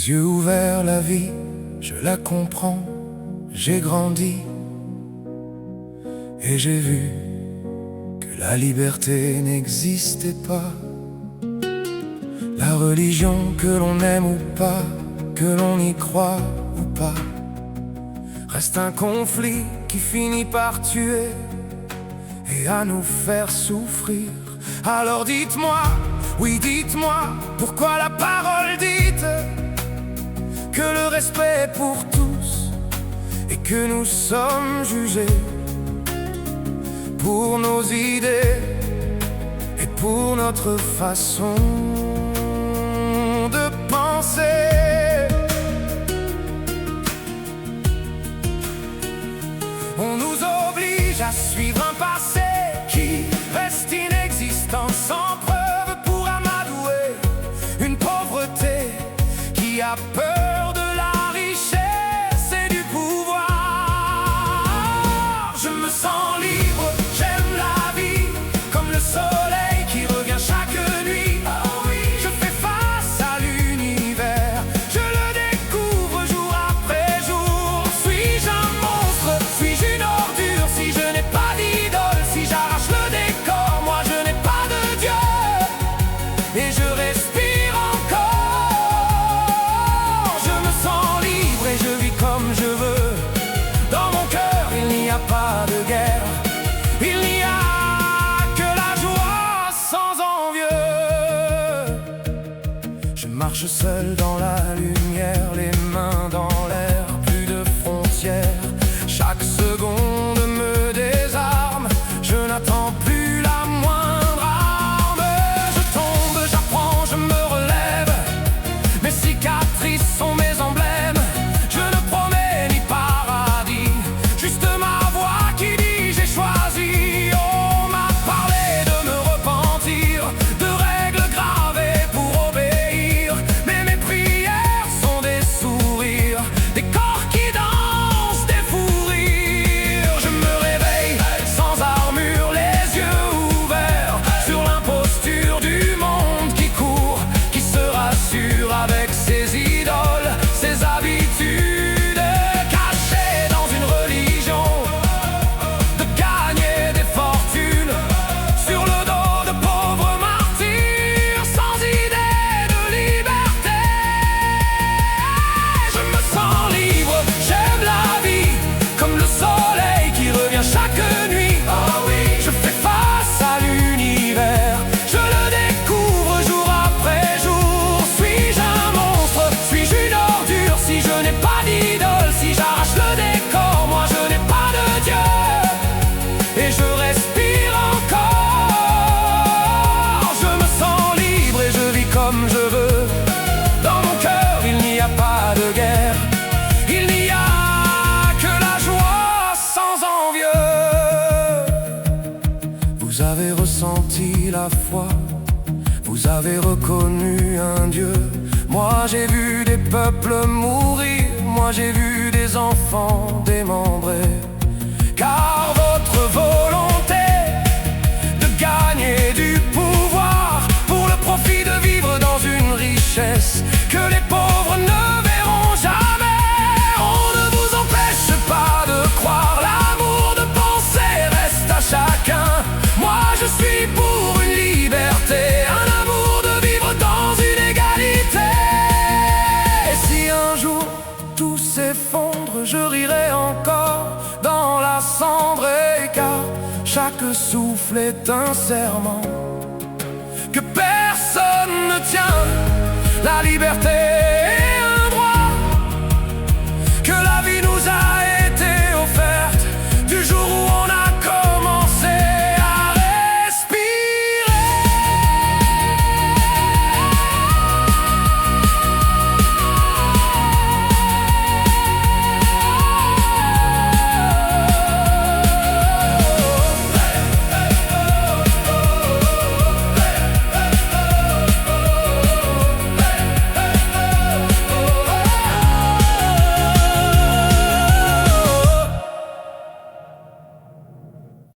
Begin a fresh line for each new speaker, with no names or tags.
Les yeux ouverts, la vie, je la comprends. J'ai grandi et j'ai vu que la liberté n'existait pas. La religion, que l'on aime ou pas, que l'on y croit ou pas, reste un conflit qui finit par tuer et à nous faire souffrir. Alors dites-moi, oui dites-moi, pourquoi la parole dite que le respect est pour tous et que nous sommes jugés pour nos idées et pour notre façon de penser. On nous oblige à suivre un passé qui reste inexistant, sans preuve pour amadouer une pauvreté qui a peur de la richesse et du pouvoir. Je me sens libre, j'aime la vie, comme le soleil qui revient chaque nuit. Oh oui, je fais face à l'univers, je le découvre jour après jour. Suis-je un monstre? Suis-je une ordure? Si je n'ai pas d'idole, si j'arrache le décor, moi je n'ai pas de Dieu et je respire encore. Je me sens libre et je vis comme je veux. Dans mon cœur il n'y a pas de guerre, il n'y a que la joie sans envieux. Je marche seul dans la lumière, les mains dans l'air, plus de frontières. Chaque seconde me désarme, je n'attends plus la moindre arme. Je tombe, j'apprends, je me relève, mes cicatrices sont mes emblèmes. Je ne promets ni paradis, juste ma voix qui dit j'ai choisi. On m'a parlé de me repentir, de règles gravées pour obéir, mais mes prières sont des sourires, des corps qui dansent, des fous rires. Je me réveille sans armure, les yeux ouverts sur l'imposture du monde qui court, qui se rassure avec ses idoles, ses habitudes, cachées dans une religion, de gagner des fortunes sur le dos de pauvres martyrs, sans idée de liberté. Je me sens libre, j'aime la vie, comme le soleil qui revient chaque nuit. Oh oui, je fais face à l'univers, je le découvre jour après jour. Suis-je un monstre? Suis-je une ordure? Si je n'ai pas d'idole, si j'arrache le décor, moi je n'ai pas de Dieu et je respire encore. Je me sens libre et je vis comme je veux. Dans mon cœur il n'y a pas de guerre, il n'y a que la joie sans envieux. Vous avez ressenti la foi, vous avez reconnu un Dieu. Moi j'ai vu des peuples mourir, moi j'ai vu des enfants démembrés. Car votre volonté de gagner du pouvoir pour le profit de vivre dans une richesse que les pauvres ne verront jamais. On ne vous empêche pas de croire, l'amour de penser reste à chacun. Moi je suis pour une liberté, un amour de vivre dans une égalité. Et si un jour tout s'effondre, je rirai encore dans la cendre, car chaque souffle est un serment que personne ne tient. La liberté